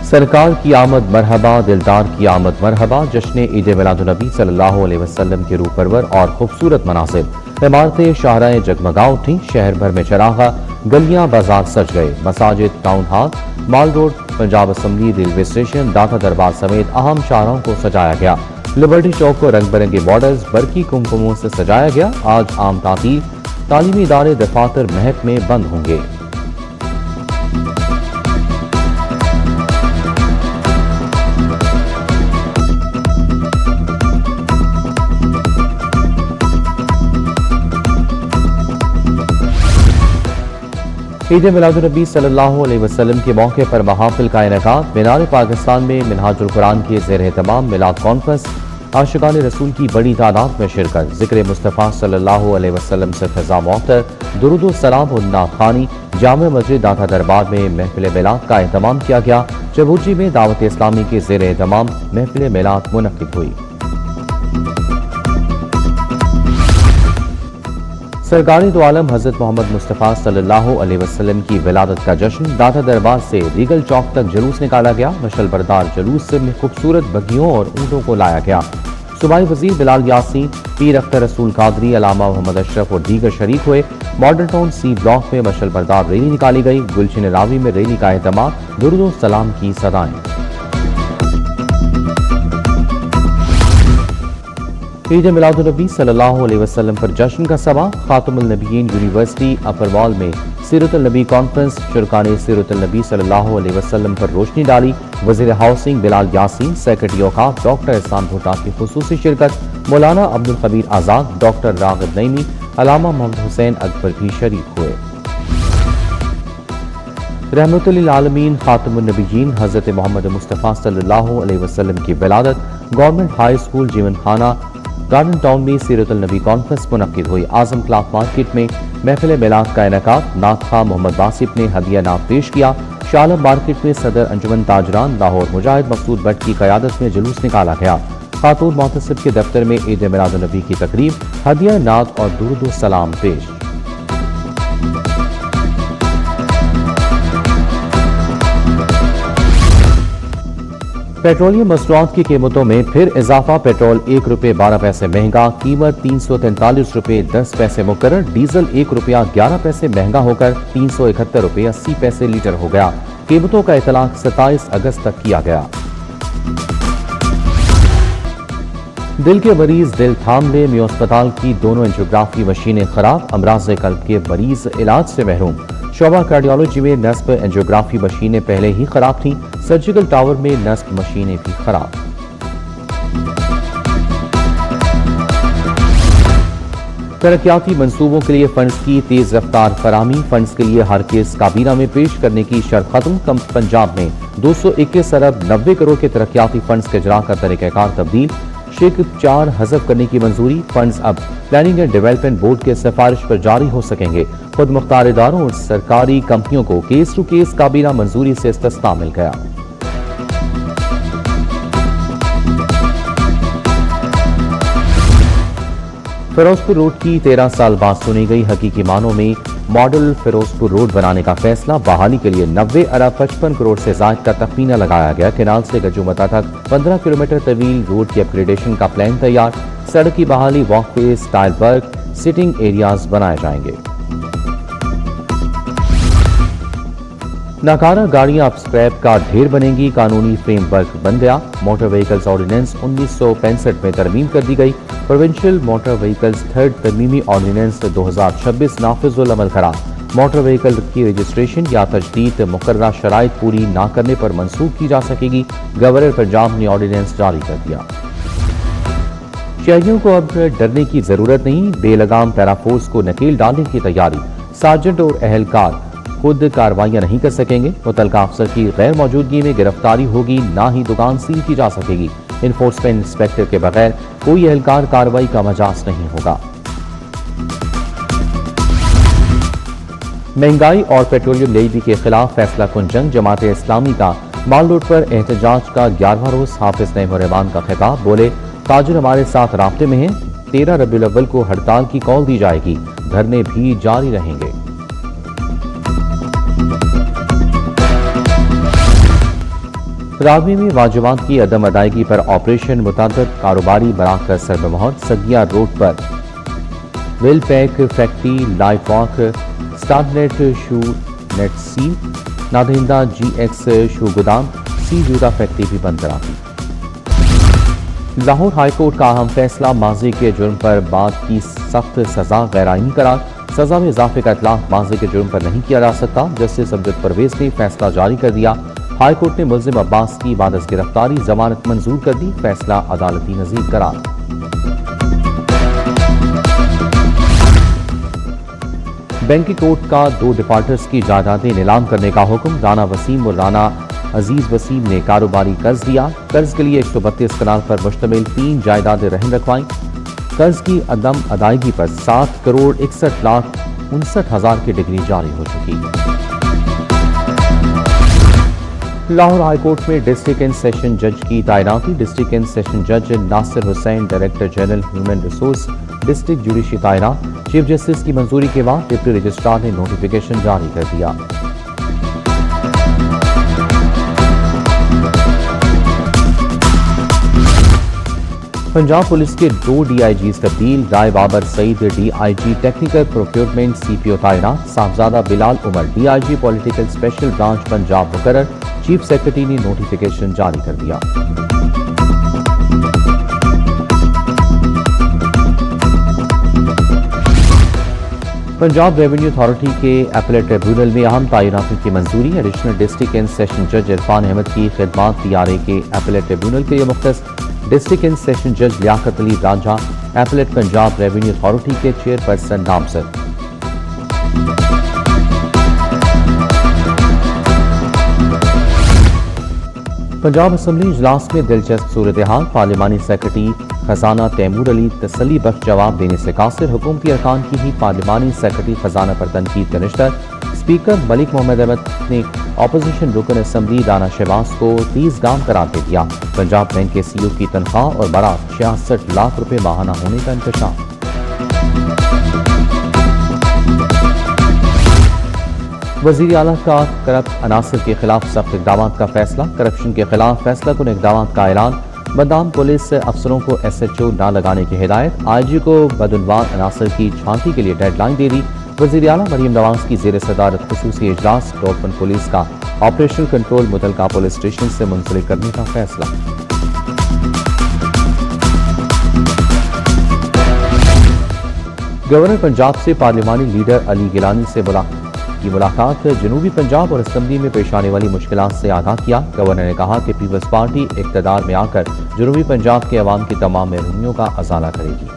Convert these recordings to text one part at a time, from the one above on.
سرکار کی آمد مرحبا، دلدار کی آمد مرحبا۔ جشن عید میلاد النبی صلی اللہ علیہ وسلم کے روح پرور اور خوبصورت مناظر، عمارتیں شاہراہیں جگمگا اٹھیں، شہر بھر میں چراغاں، گلیاں بازار سج گئے، مساجد، town hall, Mall Road, Punjab assembly, railway station, Data Darbar سمیت اہم شاہراہوں کو سجایا گیا۔ لبرٹی چوک کو رنگ برنگے بارڈرز، برقی کمکموں سے سجایا گیا۔ آج عام تعطیل، تعلیمی ادارے دفاتر مہک میں بند ہوں گے۔ عید میلاد النبی صلی اللہ علیہ وسلم کے موقع پر محافل کا انعقاد۔ مینار پاکستان میں منہاج القرآن کے زیر اہتمام میلاد کانفرنس، عاشقان رسول کی بڑی تعداد میں شرکت، ذکر مصطفیٰ صلی اللہ علیہ وسلم سے فضا معطر، درود و سلام و نعت خوانی۔ جامع مسجد داتا دربار میں محفل میلاد کا اہتمام کیا گیا۔ چبوجی میں دعوت اسلامی کے زیر اہتمام محفل میلاد منعقد ہوئی۔ سرکار دو عالم حضرت محمد مصطفیٰ صلی اللہ علیہ وسلم کی ولادت کا جشن داتا دربار سے ریگل چوک تک جلوس نکالا گیا۔ مشعل بردار جلوس سے خوبصورت بگیوں اور اونٹوں کو لایا گیا۔ صوبائی وزیر بلال یاسین، پیر اختر رسول قادری، علامہ محمد اشرف اور دیگر شریک ہوئے۔ ماڈل ٹاؤن سی بلاک میں مشعل بردار ریلی نکالی گئی۔ گلشن راوی میں ریلی کا اہتمام، درود و سلام کی صدائیں۔ عید میلاد النبی صلی اللہ علیہ وسلم پر جشن کا سبا، خاتم النبیین یونیورسٹی اپر وال میں سیرت النبی کانفرنس، شرکا نے سیرت النبی صلی اللہ علیہ وسلم پر روشنی ڈالی۔ وزیر ہاؤسنگ بلال یاسین، سیکرٹری اوقاف ڈاکٹر احسان بھٹا کی خصوصی شرکت۔ مولانا عبدالخبیر آزاد، ڈاکٹر راغب نعیمی، علامہ محمد حسین اکبر بھی شریک ہوئے۔ رحمت للعالمین خاتم النبیین حضرت محمد مصطفیٰ صلی اللہ علیہ وسلم کی ولادت، گورنمنٹ ہائی اسکول جیون خانہ گارڈن ٹاؤن میں سیرت النبی کانفرنس منعقد ہوئی۔ اعظم کلاف مارکیٹ میں محفل میلاد کا انعقاد، نعت خواہ محمد باسف نے ہدیہ نعت پیش کیا۔ شالم مارکیٹ میں صدر انجمن تاجران لاہور مجاہد مقصود بٹ کی قیادت میں جلوس نکالا گیا۔ خاتون محتسب کے دفتر میں عید میلاد النبی کی تقریب، ہدیہ نعت اور درود و سلام پیش۔ پیٹرولیم مصنوعات کی قیمتوں میں پھر اضافہ، پیٹرول 1 روپے 12 پیسے مہنگا، قیمت 343 روپے 10 پیسے مقرر۔ ڈیزل 1 روپیہ 11 پیسے مہنگا ہو کر 371 روپے 80 پیسے لیٹر ہو گیا۔ قیمتوں کا اطلاق 27 اگست تک کیا گیا۔ دل کے مریض دل تھام لے، میو اسپتال کی دونوں انجیوگرافی مشینیں خراب، امراض قلب کے مریض علاج سے محروم۔ شعبہ کارڈیالوجی میں نصب انجیوگرافی مشینیں پہلے ہی خراب تھیں، سرجیکل ٹاور میں نصب مشینیں بھی خراب۔ ترقیاتی منصوبوں کے لیے فنڈز کی تیز رفتار فراہمی، فنڈز کے لیے ہر کیس کابینہ میں پیش کرنے کی شرط ختم۔ پنجاب میں 221 ارب 90 کروڑ کے ترقیاتی فنڈز کے اجرا کا طریقہ کار تبدیل، شیک 4 حذف کرنے کی منظوری۔ فنڈز اب پلاننگ اینڈ ڈیولپمنٹ بورڈ کے سفارش پر جاری ہو سکیں گے۔ خود مختار اداروں اور سرکاری کمپنیوں کو کیس ٹو کیس کابینہ منظوری سے استثناء مل گیا۔ فیروزپور روڈ کی 13 سال بعد سنی گئی حقیقی معنوں میں ماڈل فیروزپور روڈ بنانے کا فیصلہ، بحالی کے لیے 90 ارب 55 کروڑ سے زائد کا تخمینہ لگایا گیا۔ کینال سے گجومتا تک 15 کلومیٹر طویل روڈ کی اپگریڈیشن کا پلان تیار، سڑک کی بحالی، واک ویز، ٹائل ورک، سٹنگ ایریاز بنائے جائیں گے۔ ناکارہ گاڑیاں اب اسکریپ کا ڈھیر بنیں گی، قانونی فریم ورک بن گیا۔ موٹر وہیکلز آرڈیننس 1965 میں ترمیم کر دی گئی۔ پروونشل موٹر وہیکلز تھرڈ ترمیمی آرڈیننس 2026 نافذ العمل قرار۔ موٹر وہیکل کی رجسٹریشن یا تجدید مقررہ شرائط پوری نہ کرنے پر منسوخ کی جا سکے گی۔ گورنر پنجاب نے آرڈیننس جاری کر دیا۔ شہریوں کو اب ڈرنے کی ضرورت نہیں، بے لگام پیرا فورس کو نکیل ڈالنے کی تیاری۔ سارجنٹ اور اہلکار خود کارروائیاں نہیں کر سکیں گے، متعلقہ افسر کی غیر موجودگی میں گرفتاری ہوگی، نہ ہی دکان سیل کی جا سکے گی۔ انفورسمنٹ انسپیکٹر کے بغیر کوئی اہلکار کارروائی کا مجاز نہیں ہوگا۔ مہنگائی اور پیٹرولیم لیوی کے خلاف فیصلہ کن جنگ، جماعت اسلامی کا مال روڈ پر احتجاج کا 11واں روز، حافظ نعیم الرحمان کا خطاب، بولے تاجر ہمارے ساتھ رابطے میں ہیں، 13 ربیع الاول کو ہڑتال کی کال دی جائے گی، دھرنے بھی جاری رہیں گے۔ راوی میں واجبات کی عدم ادائیگی پر آپریشن متعدد کاروباری براہ سربمہر سگیا روڈ پر well pack factory life walk start net show net سی نادہندہ جی ایکس شو گودام سی جوتا فیکٹری بھی بند کرا دی۔ لاہور ہائی کورٹ کا اہم فیصلہ ماضی کے جرم پر بعد کی سخت سزا غیر آئینی قرار، سزا میں اضافے کا اطلاق ماضی کے جرم پر نہیں کیا جا سکتا۔ جسٹس امجد پرویز نے فیصلہ جاری کر دیا۔ ہائی کورٹ نے ملزم عباس کی بعد از گرفتاری ضمانت منظور کر دی، فیصلہ عدالتی نظیر قرار۔ بینکی کورٹ کا 2 ڈیفالٹرز کی جائیدادیں نیلام کرنے کا حکم، رانا وسیم اور رانا عزیز وسیم نے کاروباری قرض دیا، قرض کے لیے 132 کنال پر مشتمل 3 جائیدادیں رہن رکھوائیں، قرض کی عدم ادائیگی پر 7 کروڑ 61 لاکھ 59 ہزار کی ڈگری جاری ہو چکی۔ لاہور ہائی کورٹ میں ڈسٹرکٹ اینڈ سیشن جج کی تعیناتی، ڈسٹرکٹ اینڈ سیشن جج Nasir Hussain director general human resource district judiciary تعینات، چیف جسٹس کی منظوری کے بعد ڈپٹی رجسٹرار نے نوٹیفیکیشن جاری کر دیا۔ پنجاب پولیس کے 2 ڈی آئی جیز تبدیل، Rai Babar Saeed D I G technical procurement C P O تعینات، Sahibzada Bilal Umar D I G political special branch Punjab مقرر، چیف سیکرٹری نے نوٹیفیکیشن جاری کر دیا۔ پنجاب ریونیو اتھارٹی کے اپیلیٹ ٹریبیونل میں اہم تعیناتوں کی منظوری، ایڈیشنل ڈسٹرکٹ اینڈ سیشن جج عرفان احمد کی خدمات ٹی آر اے کے اپیلیٹ ٹریبیونل کے لیے مختص، ڈسٹرکٹ اینڈ سیشن جج Liaquat Ali Ranjha appellate Punjab revenue authority کے چیئرپرسن نامزد۔ پنجاب اسمبلی اجلاس میں دلچسپ صورتحال، پارلیمانی سیکرٹری خزانہ تیمور علی تسلی بخش جواب دینے سے قاصر، حکومتی ارکان کی ہی پارلیمانی سیکرٹری خزانہ پر تنقید کا نشتر، اسپیکر ملک محمد احمد نے اپوزیشن رکن اسمبلی رانا شہباز کو 30 گام قرار دے دیا۔ پنجاب بینک کے سی او کی تنخواہ اور برات 66 لاکھ روپے ماہانہ ہونے کا انکشاف۔ وزیر اعلیٰ کا کرپٹ عناصر کے خلاف سخت اقدامات کا فیصلہ، کرپشن کے خلاف فیصلہ کن اقدامات کا اعلان، بدنام پولیس افسروں کو ایس ایچ او نہ لگانے کی ہدایت، آئی جی کو بدعنوان عناصر کی چھانٹی کے لیے ڈیڈ لائن دے دی، وزیر اعلیٰ مریم نواز کی زیر صدارت خصوصی اجلاس، ڈولفن پولیس کا آپریشنل کنٹرول متعلقہ پولیس اسٹیشن سے منسلک کرنے کا فیصلہ۔ گورنر پنجاب سے پارلیمانی لیڈر علی گیلانی سے ملاقات، جنوبی پنجاب اور اسمبلی میں پیش آنے والی مشکلات سے آگاہ کیا، گورنر نے کہا کہ پیپلز پارٹی اقتدار میں آ کر جنوبی پنجاب کے عوام کی تمام محرومیوں کا ازالہ کرے گی۔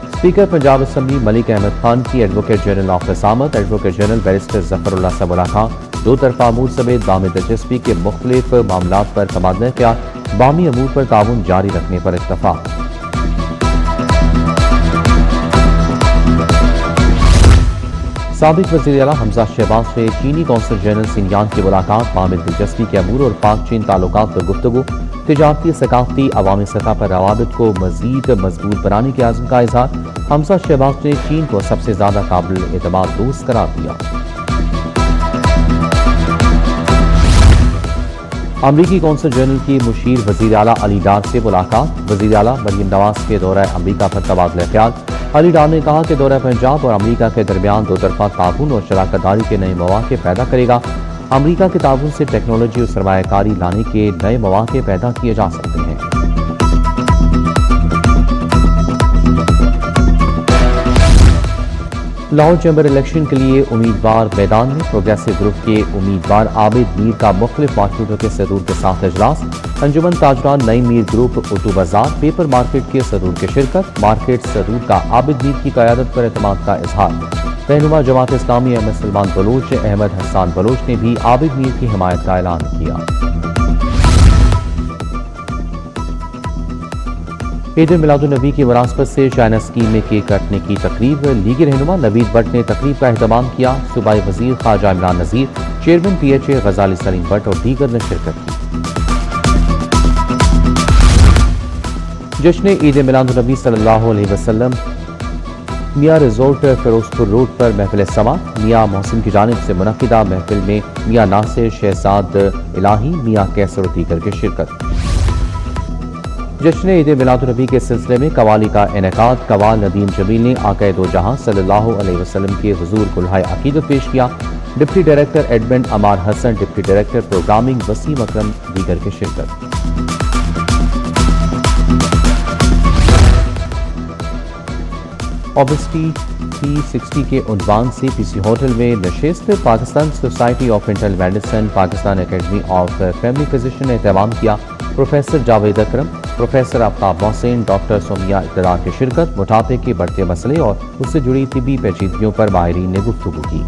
اسپیکر پنجاب اسمبلی ملک احمد خان کی ایڈوکیٹ جنرل آفس آمد، ایڈوکیٹ جنرل بیرسٹر ظفر اللہ سے ملاقات، 2 طرفہ امور سمیت بامی دلچسپی کے مختلف معاملات پر تبادلہ خیال، بامی امور پر تعاون جاری رکھنے پر اتفاق۔ سابق وزیر اعلیٰ حمزہ شہباز سے چینی قونصل جنرل سینیان کی ملاقات، بامی دلچسپی کے امور اور پاک چین تعلقات پر گفتگو، تجارتی ثقافتی عوامی سطح پر روابط کو مزید مضبوط بنانے کے عزم کا اظہار، حمزہ شہباز نے چین کو سب سے زیادہ قابل اعتماد دوست قرار دیا۔ امریکی قونصل جنرل کی مشیر وزیر اعلیٰ علی ڈار سے ملاقات، وزیر اعلیٰ مریم نواز کے دورہ امریکہ پر تبادلہ خیال، علی ڈار نے کہا کہ دورہ پنجاب اور امریکہ کے درمیان 2 طرفہ تعاون اور شراکت داری کے نئے مواقع پیدا کرے گا، امریکہ کے تعاون سے ٹیکنالوجی اور سرمایہ کاری لانے کے نئے مواقع پیدا کیے جا سکتے ہیں۔ لاہور چیمبر الیکشن کے لیے امیدوار میدان میں، پروگریسو گروپ کے امیدوار عابد میر کا مختلف مارکیٹوں کے صدور کے ساتھ اجلاس، انجمن تاجران نئی میر گروپ اردو بازار پیپر مارکیٹ کے صدور کی شرکت، مارکیٹ صدور کا عابد میر کی قیادت پر اعتماد کا اظہار، رہنما جماعت اسلامی احمد سلمان بلوچ احمد حسان بلوچ نے بھی عابد میر کی حمایت کا اعلان کیا۔ عید میلاد النبی کی مناسبت سے چائنا اسکیم میں کیک کاٹنے کی تقریب، لیگی رہنما نوید بٹ نے تقریب کا اہتمام کیا، صوبائی وزیر Khawaja Imran Nazir, chairman P H A Ghazali Salim Butt اور دیگر نے شرکت کی۔ جشن عید میلاد النبی صلی اللہ علیہ وسلم میاں ریزورٹ فیروزپور روڈ پر محفل سماعت میاں محسن کی جانب سے منعقدہ محفل میں میاں ناصر شہزاد الہی میاں کیسر و دیگر کی شرکت۔ جشن عید میلاد النبی کے سلسلے میں قوالی کا انعقاد۔ قوال ندیم جمیل نے آقائے دو جہاں صلی اللہ علیہ وسلم کے حضور کو لائحہ عقیدت پیش کیا۔ ڈپٹی ڈائریکٹر ایڈمن عمار حسن، ڈپٹی ڈائریکٹر پروگرامنگ وسیم اکرم دیگر کی شرکت۔ اوبیسٹی 360 کے عنوان سے پی سی ہوٹل میں نشست۔ Pakistan society of internal medicine, Pakistan academy of family physician نے اہتمام کیا۔ پروفیسر جاوید اکرم، پروفیسر آفتاب محسن، ڈاکٹر سومیا اقتدار کی شرکت۔ موٹاپے کے بڑھتے مسئلے اور اس سے جڑی طبی پیچیدگیوں پر ماہرین نے گفتگو کی۔